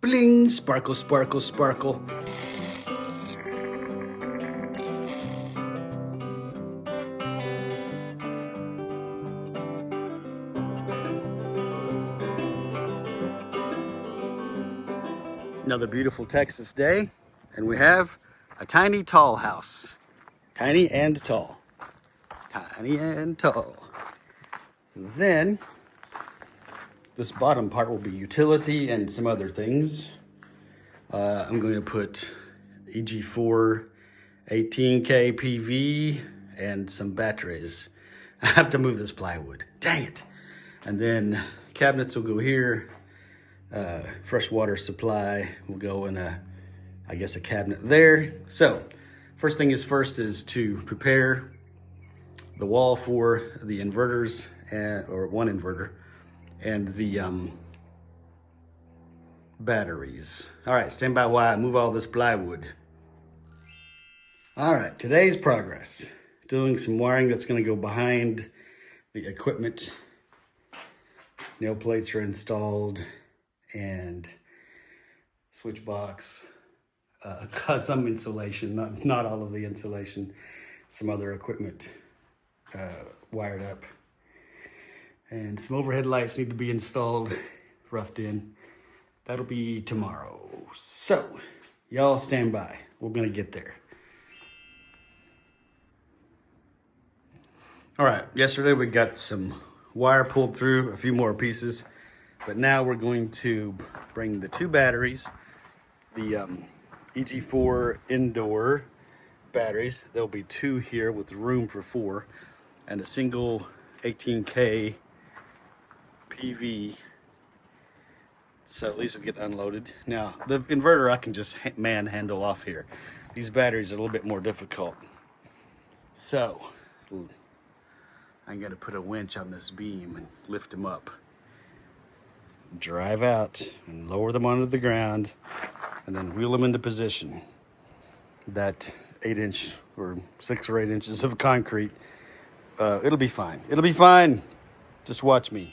Bling, sparkle, sparkle, sparkle. Another beautiful Texas day, and we have a tiny tall house. Tiny and tall. Tiny and tall. So then, this bottom part will be utility and some other things. I'm going to put EG4 18Kpv and some batteries. I have to move this plywood. Dang it. And then cabinets will go here. Fresh water supply will go in I guess a cabinet there. So first thing is first is to prepare the wall for the inverters, or one inverter, and the batteries. All right, stand by while I move all this plywood. All right, today's progress. Doing some wiring that's gonna go behind the equipment. Nail plates are installed and switch box. Some insulation, not all of the insulation. Some other equipment wired up. And some overhead lights need to be installed, roughed in. That'll be tomorrow. So, y'all stand by. We're gonna get there. All right, yesterday we got some wire pulled through, a few more pieces, but now we're going to bring the two batteries, the EG4 indoor batteries. There'll be two here with room for 4, and a single 18K PV. So these will get unloaded. Now, the inverter I can just manhandle off here. These batteries are a little bit more difficult. So, I gotta put a winch on this beam and lift them up. Drive out and lower them onto the ground, and then wheel them into position. That 8-inch or 6 or 8 inches of concrete, it'll be fine. It'll be fine. Just watch me.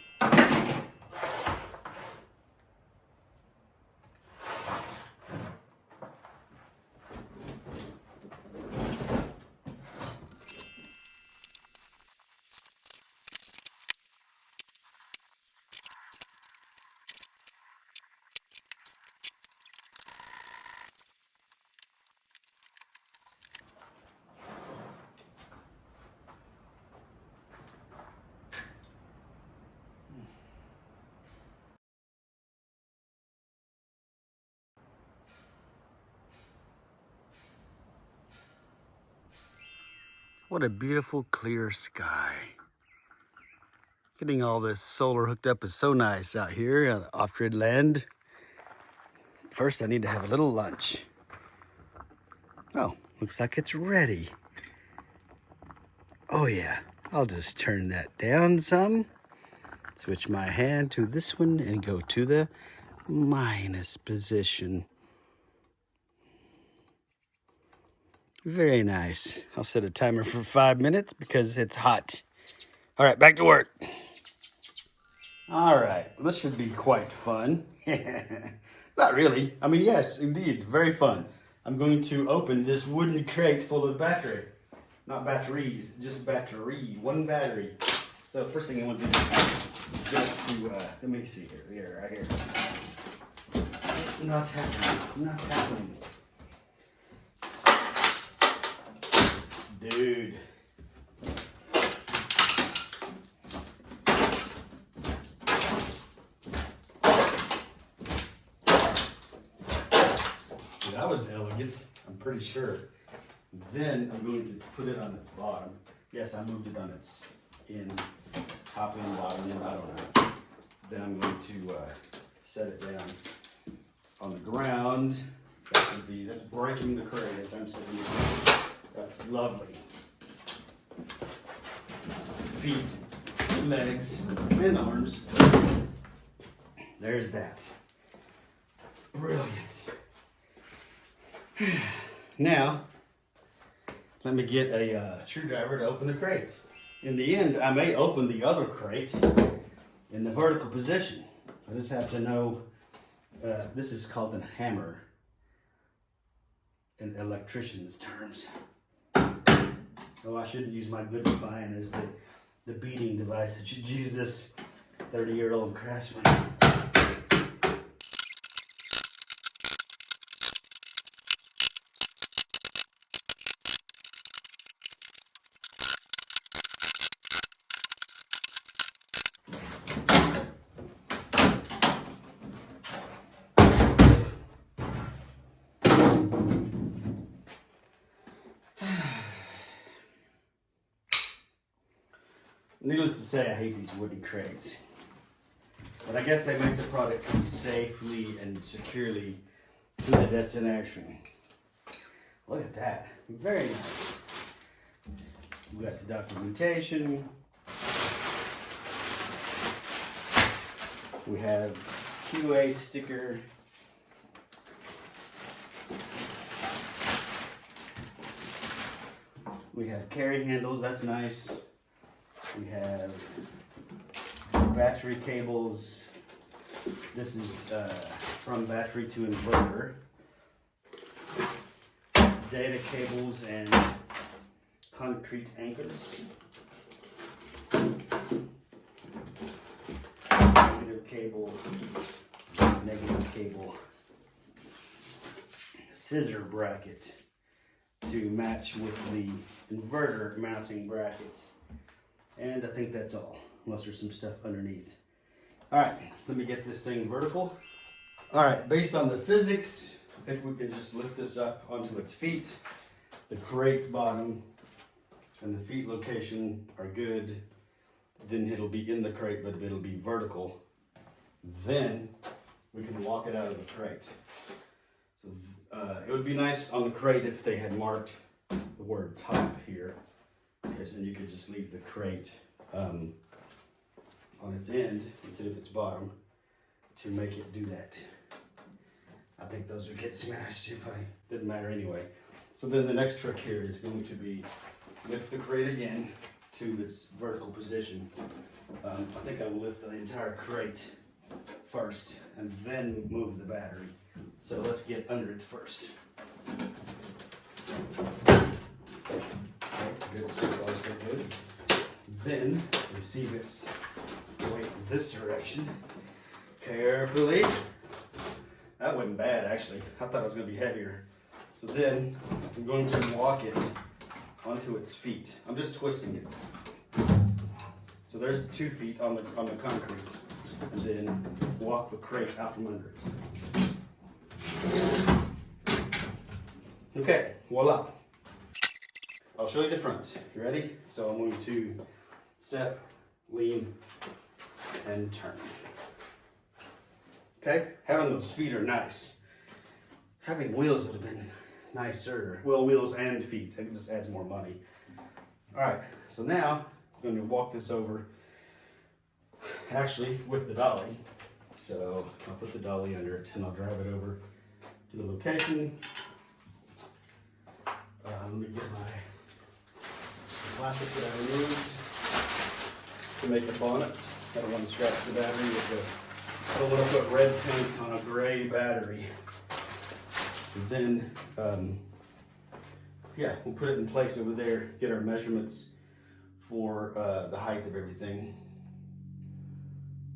What a beautiful clear sky. Getting all this solar hooked up is so nice out here off-grid land. First I need to have a little lunch. Oh, looks like it's ready. Oh yeah, I'll just turn that down some. Switch my hand to this one and go to the minus position. Very nice. I'll set a timer for 5 minutes because it's hot. All right, back to work. All right, this should be quite fun. Not really. I mean, yes, indeed, very fun. I'm going to open this wooden crate full of battery. Not batteries, just battery, one battery. So first thing I want to do is get to, let me see here, right here. Not happening. Dude. That was elegant, I'm pretty sure. Then I'm going to put it on its bottom. Yes, I moved it on its top and bottom end, I don't know. Then I'm going to set it down on the ground. That's breaking the crate as I'm sitting here. That's lovely. Feet, legs, and arms. There's that. Brilliant. Now, let me get a screwdriver to open the crate. In the end, I may open the other crate in the vertical position. I just have to know this is called a hammer in electrician's terms. Oh, I shouldn't use my good fine as the beating device. I should use this 30-year-old Craftsman. Needless to say, I hate these wooden crates. But I guess they make the product come safely and securely to the destination. Look at that. Very nice. We got the documentation. We have QA sticker. We have carry handles, that's nice. We have battery cables. This is from battery to inverter. Data cables and concrete anchors. Negative cable, negative cable. Scissor bracket to match with the inverter mounting bracket. And I think that's all, unless there's some stuff underneath. All right, let me get this thing vertical. All right, based on the physics, I think we can just lift this up onto its feet. The crate bottom and the feet location are good. Then it'll be in the crate, but it'll be vertical. Then we can walk it out of the crate. So it would be nice on the crate if they had marked the word top here. Because then you could just leave the crate on its end instead of its bottom to make it do that. I think those would get smashed if I didn't matter anyway. So then the next trick here is going to be lift the crate again to its vertical position. I think I will lift the entire crate first and then move the battery. So let's get under it first. Good, so far so good. Then receive its weight in this direction. Carefully. That wasn't bad actually. I thought it was going to be heavier. So then I'm going to walk it onto its feet. I'm just twisting it. So there's the 2 feet on the concrete. And then walk the crate out from under it. Okay, voila. I'll show you the front. You ready? So I'm going to step, lean, and turn. Okay? Having those feet are nice. Having wheels would have been nicer. Well, wheels and feet. It just adds more money. Alright, so now I'm going to walk this over, actually, with the dolly. So I'll put the dolly under it and I'll drive it over to the location. Let me get my plastic that I removed to make the bonnet. I don't want to scratch the battery with I don't want to put red paint on a gray battery. So then, yeah, we'll put it in place over there, get our measurements for the height of everything.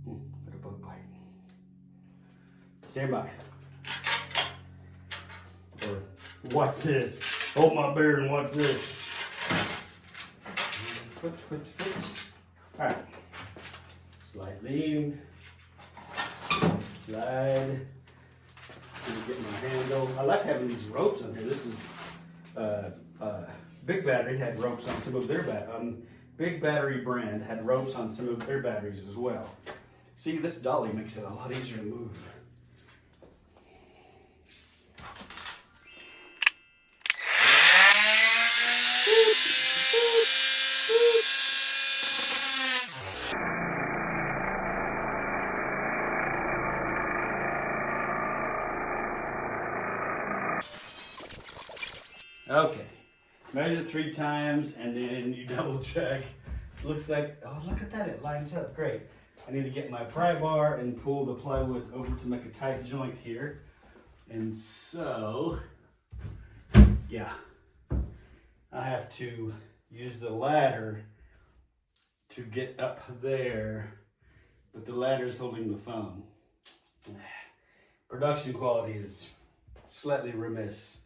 Got a bug bite. Stand by. Or watch this. Hold my beer and watch this. Foot. All right. Slide lean. Slide. Get my handle. I like having these ropes on here. This is Big Battery had ropes on some of their Big Battery brand had ropes on some of their batteries as well. See, this dolly makes it a lot easier to move. Okay, measure 3 times and then you double check. Looks like, oh, look at that, it lines up great. I need to get my pry bar and pull the plywood over to make a tight joint here. And so, yeah, I have to use the ladder to get up there, but the ladder is holding the foam. Production quality is slightly remiss.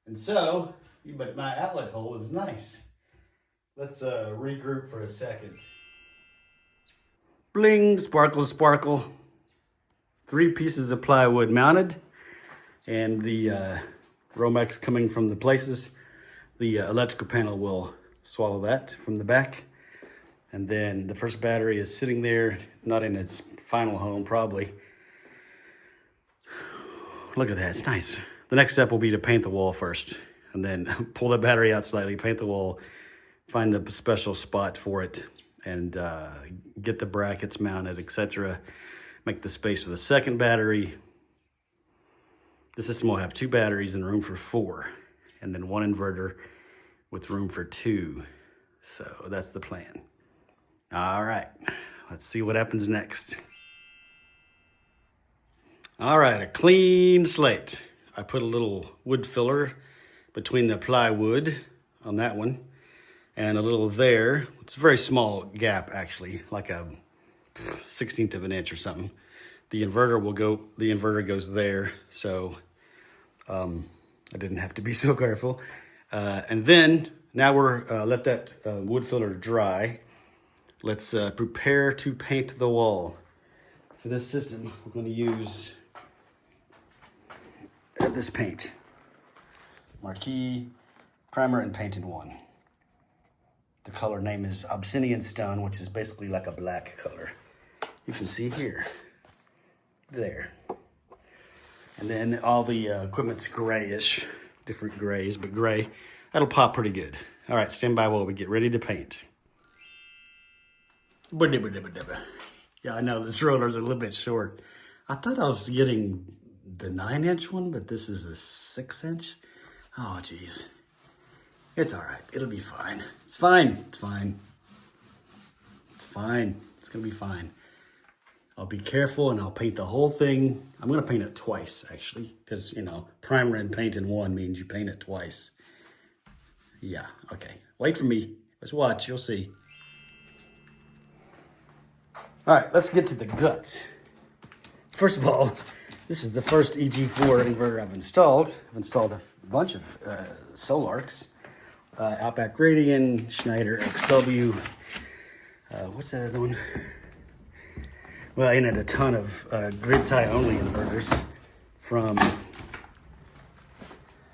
And so, but my outlet hole is nice. Let's regroup for a second. Bling, sparkle, sparkle. 3 pieces of plywood mounted, and the Romex coming from the places. The electrical panel will swallow that from the back. And then the first battery is sitting there, not in its final home, probably. Look at that, it's nice. The next step will be to paint the wall first, and then pull the battery out slightly, paint the wall, find a special spot for it, and get the brackets mounted, etc. Make the space for the second battery. The system will have 2 batteries and room for 4, and then 1 inverter with room for 2. So that's the plan. All right, let's see what happens next. All right, a clean slate. I put a little wood filler between the plywood on that one and a little there. It's a very small gap, actually, like a 1/16 of an inch or something. The inverter goes there, so I didn't have to be so careful. And then now we're let that wood filler dry. Let's prepare to paint the wall. For this system, we're going to use this paint. Marquee Primer and Paint in 1. The color name is Obsidian Stone, which is basically like a black color. You can see here. There. And then all the equipment's grayish. Different grays, but gray. That'll pop pretty good. All right, stand by while we get ready to paint. Yeah, I know this roller's a little bit short. I thought I was getting the 9-inch one, but this is the 6-inch. Oh, geez. It's all right. It'll be fine. It's fine. It's fine. It's fine. It's going to be fine. I'll be careful and I'll paint the whole thing. I'm going to paint it twice, actually, because, you know, primer and paint in 1 means you paint it twice. Yeah, okay. Wait for me. Let's watch. You'll see. All right, let's get to the guts. First of all, this is the first EG4 inverter I've installed. I've installed a bunch of Solarcs. Outback Radian, Schneider XW. What's that other one? Well, I ended a ton of grid tie only inverters from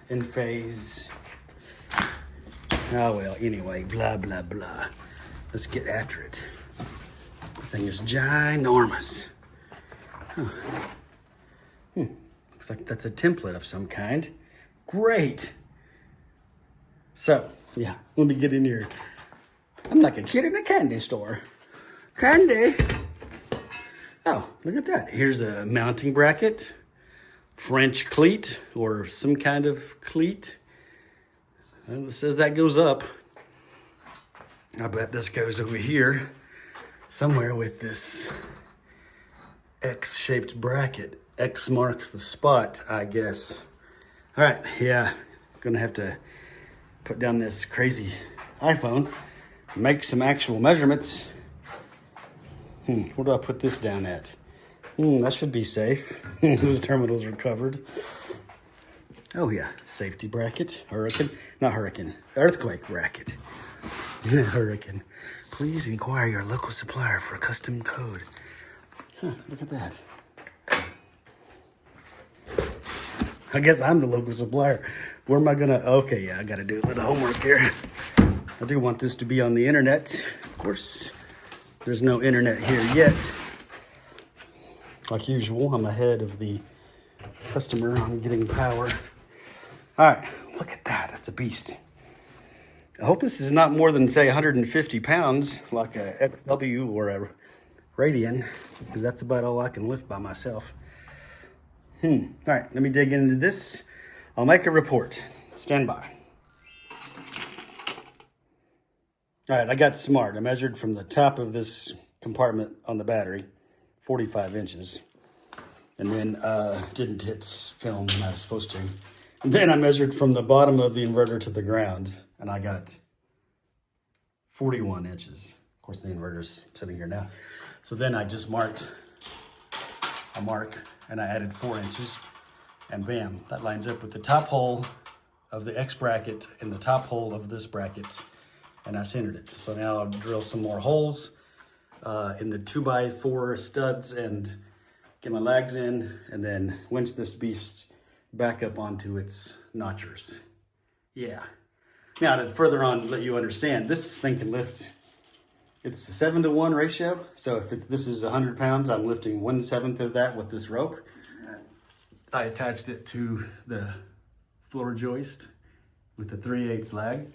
Enphase. Oh, well, anyway, blah, blah, blah. Let's get after it. The thing is ginormous. Huh. Looks like that's a template of some kind. Great. So, yeah, let me get in here. I'm like a kid in a candy store. Candy. Oh, look at that. Here's a mounting bracket, French cleat, or some kind of cleat. Well, it says that goes up. I bet this goes over here somewhere with this X-shaped bracket. X marks the spot, I guess. All right, yeah, gonna have to put down this crazy iPhone, make some actual measurements. Where do I put this down at? That should be safe. Those terminals are covered. Oh yeah, safety bracket, earthquake bracket. Hurricane. Please inquire your local supplier for a custom code. Huh, look at that. I guess I'm the local supplier. Where am I gonna, okay, yeah, I gotta do a little homework here. I do want this to be on the internet. Of course, there's no internet here yet. Like usual, I'm ahead of the customer on getting power. All right, look at that, that's a beast. I hope this is not more than, say, 150 pounds, like a XW or a Radian, because that's about all I can lift by myself. All right, let me dig into this. I'll make a report. Stand by. All right, I got smart. I measured from the top of this compartment on the battery, 45 inches. And then didn't hit film when I was supposed to. And then I measured from the bottom of the inverter to the ground, and I got 41 inches. Of course, the inverter's sitting here now. So then I just marked a mark, and I added 4 inches, and bam, that lines up with the top hole of the X bracket and the top hole of this bracket, and I centered it. So now I'll drill some more holes in the 2x4 studs and get my lags in, and then winch this beast back up onto its notchers. Yeah. Now to further on let you understand, this thing can lift, it's a 7-to-1 ratio. So if this is 100 pounds, I'm lifting 1/7 of that with this rope. I attached it to the floor joist with the 3/8 lag.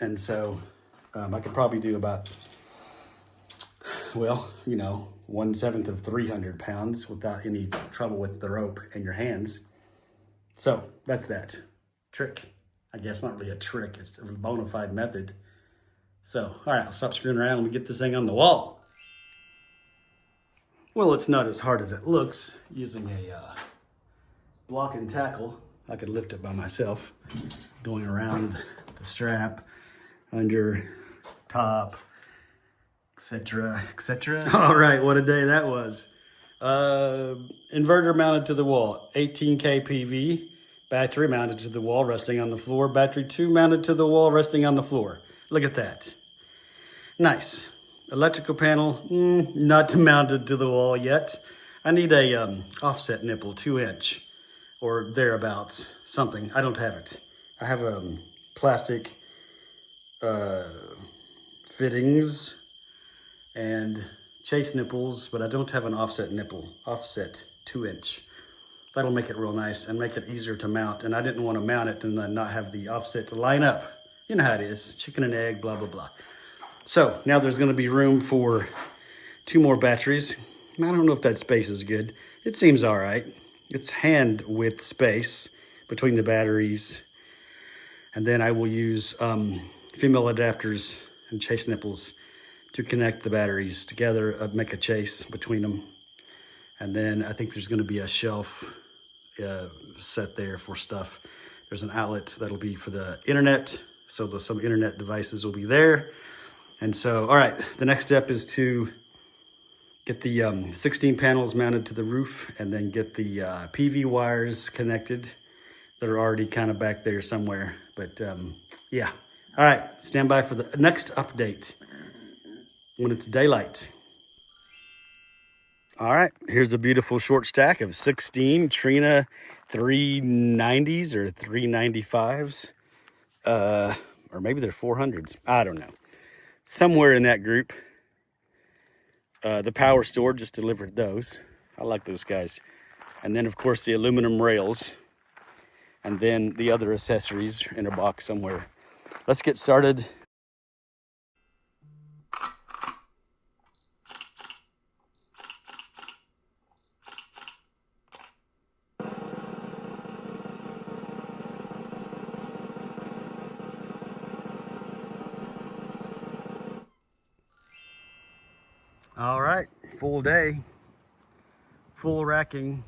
And so I could probably do about, well, 1/7 of 300 pounds without any trouble with the rope and your hands. So that's that trick. I guess not really a trick, it's a bona fide method. So, all right, I'll stop screwing around. Let me get this thing on the wall. Well, it's not as hard as it looks. Using a block and tackle, I could lift it by myself, going around the strap, under, top, etc., etc. All right, what a day that was. Inverter mounted to the wall, 18Kpv. Battery mounted to the wall, resting on the floor. Battery 2 mounted to the wall, resting on the floor. Look at that. Nice. Electrical panel, not mounted to the wall yet. I need a offset nipple, 2-inch or thereabouts, something. I don't have it. I have plastic fittings and chase nipples, but I don't have an offset nipple, offset 2-inch. That'll make it real nice and make it easier to mount. And I didn't want to mount it and then not have the offset to line up. You know how it is, chicken and egg, blah, blah, blah. So now there's gonna be room for 2 more batteries. I don't know if that space is good. It seems all right. It's hand width space between the batteries. And then I will use female adapters and chase nipples to connect the batteries together, make a chase between them. And then I think there's gonna be a shelf set there for stuff. There's an outlet that'll be for the internet. So some internet devices will be there. And so, all right, the next step is to get the 16 panels mounted to the roof and then get the PV wires connected that are already kind of back there somewhere. But yeah, all right, stand by for the next update when it's daylight. All right, here's a beautiful short stack of 16 Trina 390s or 395s. Or maybe they're 400s. I don't know. Somewhere in that group. The power store just delivered those. I like those guys. And then, of course, the aluminum rails. And then the other accessories in a box somewhere. Let's get started. All right, full day, full racking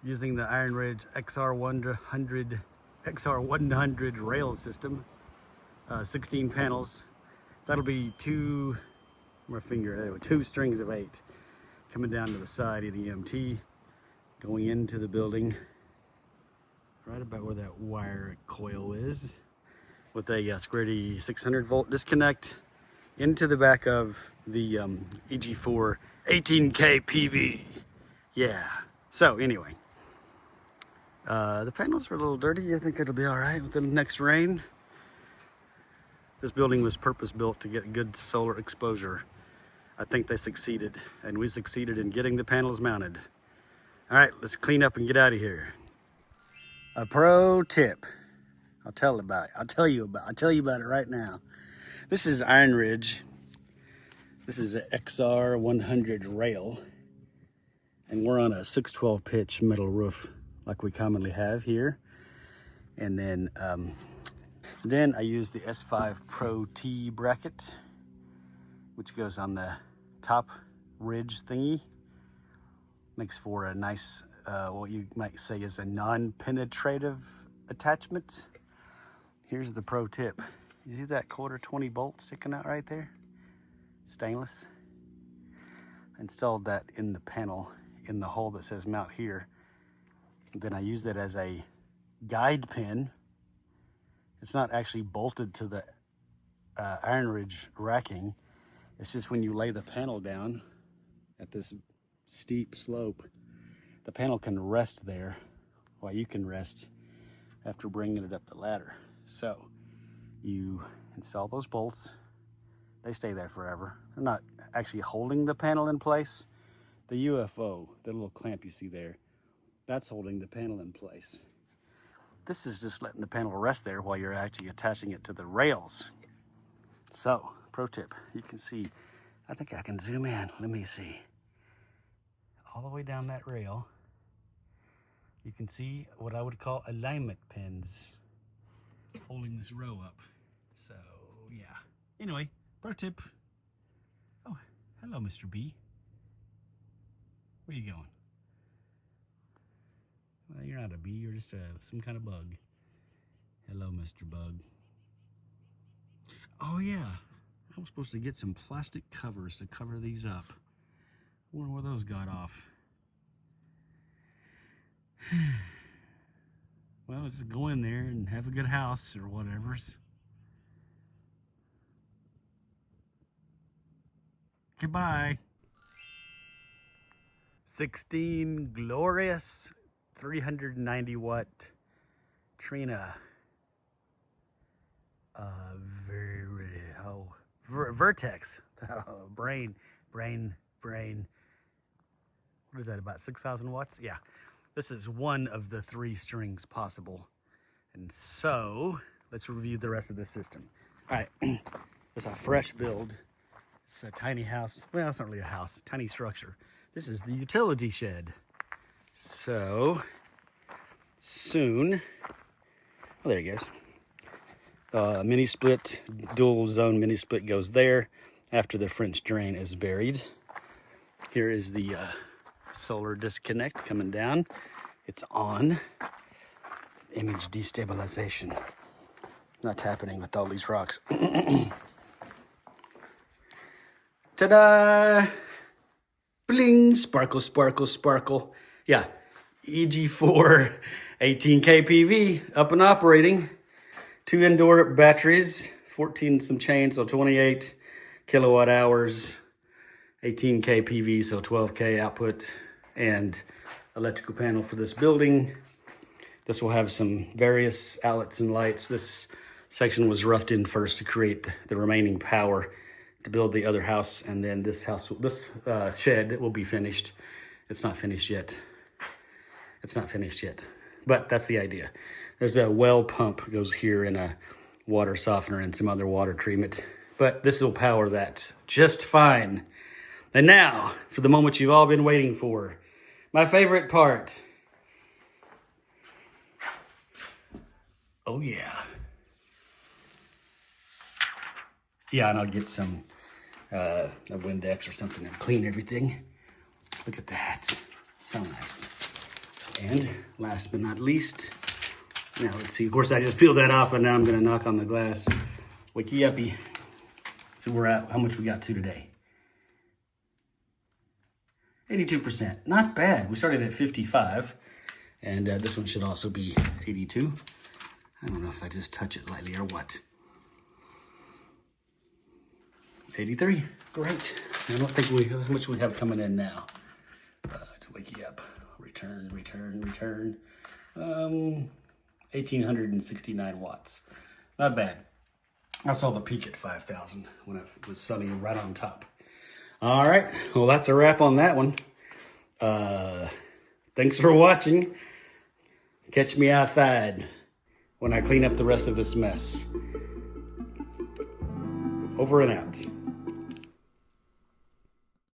using the Iron Ridge XR100 rail system, 16 panels. That'll be 2 strings of 8 coming down to the side of the EMT, going into the building, right about where that wire coil is, with a square 600 volt disconnect into the back of the EG4 18Kpv. Yeah. So anyway, the panels are a little dirty. I think it'll be all right with the next rain. This building was purpose built to get good solar exposure. I think they succeeded, and we succeeded in getting the panels mounted. All right, let's clean up and get out of here. A pro tip. I'll tell you about it right now. This is Iron Ridge. This is an XR100 rail. And we're on a 612 pitch metal roof like we commonly have here. And then I use the S5 Pro T bracket which goes on the top ridge thingy. Makes for a nice, what you might say is a non-penetrative attachment. Here's the pro tip. You see that quarter 20 bolt sticking out right there? Stainless. Installed that in the panel, in the hole that says mount here. Then I use that as a guide pin. It's not actually bolted to the iron ridge racking. It's just when you lay the panel down at this steep slope, the panel can rest there while you can rest after bringing it up the ladder. So you install those bolts. They stay there forever. They're not actually holding the panel in place. The UFO, the little clamp you see there, that's holding the panel in place. This is just letting the panel rest there while you're actually attaching it to the rails. So, pro tip, you can see, I think I can zoom in. Let me see. All the way down that rail, you can see what I would call alignment pins holding this row up. So, yeah. Anyway, pro tip. Oh, hello, Mr. B. Where are you going? Well, you're not a bee, you're just some kind of bug. Hello, Mr. Bug. Oh yeah, I was supposed to get some plastic covers to cover these up. I wonder where those got off. Well, just go in there and have a good house or whatever's. Goodbye. 16 glorious 390 watt Trina Vertex. Brain. What is that, about 6,000 watts? Yeah. This is one of the 3 strings possible. And so, let's review the rest of the system. All right, it's a fresh build. It's a tiny house. Well, it's not really a house, tiny structure. This is the utility shed. So, soon, oh, there he goes. Mini split, dual zone mini split goes there after the French drain is buried. Here is the solar disconnect coming down. It's on. Image destabilization. Not happening with all these rocks. Ta-da! Bling! Sparkle, sparkle, sparkle. Yeah, EG4 18Kpv up and operating. 2 indoor batteries, 14 some change, so 28 kilowatt hours, 18Kpv, so 12K output, and electrical panel for this building. This will have some various outlets and lights. This section was roughed in first to create the remaining power to build the other house, and then this shed will be finished. It's not finished yet. But that's the idea. There's a well pump goes here and a water softener and some other water treatment. But this will power that just fine. And now, for the moment you've all been waiting for. My favorite part. Oh yeah. Yeah, and I'll get some a Windex or something and clean everything. Look at that. So nice. And last but not least, now let's see, of course I just peeled that off and now I'm gonna knock on the glass. Wakey uppy. So we're at, how much we got to today? 82%, not bad. We started at 55 and this one should also be 82. I don't know if I just touch it lightly or what. 83, great. I don't think how much we have coming in now. To wake you up, return. 1,869 watts. Not bad. I saw the peak at 5,000 when it was sunny right on top. All right, well, that's a wrap on that one. Thanks for watching. Catch me outside when I clean up the rest of this mess. Over and out.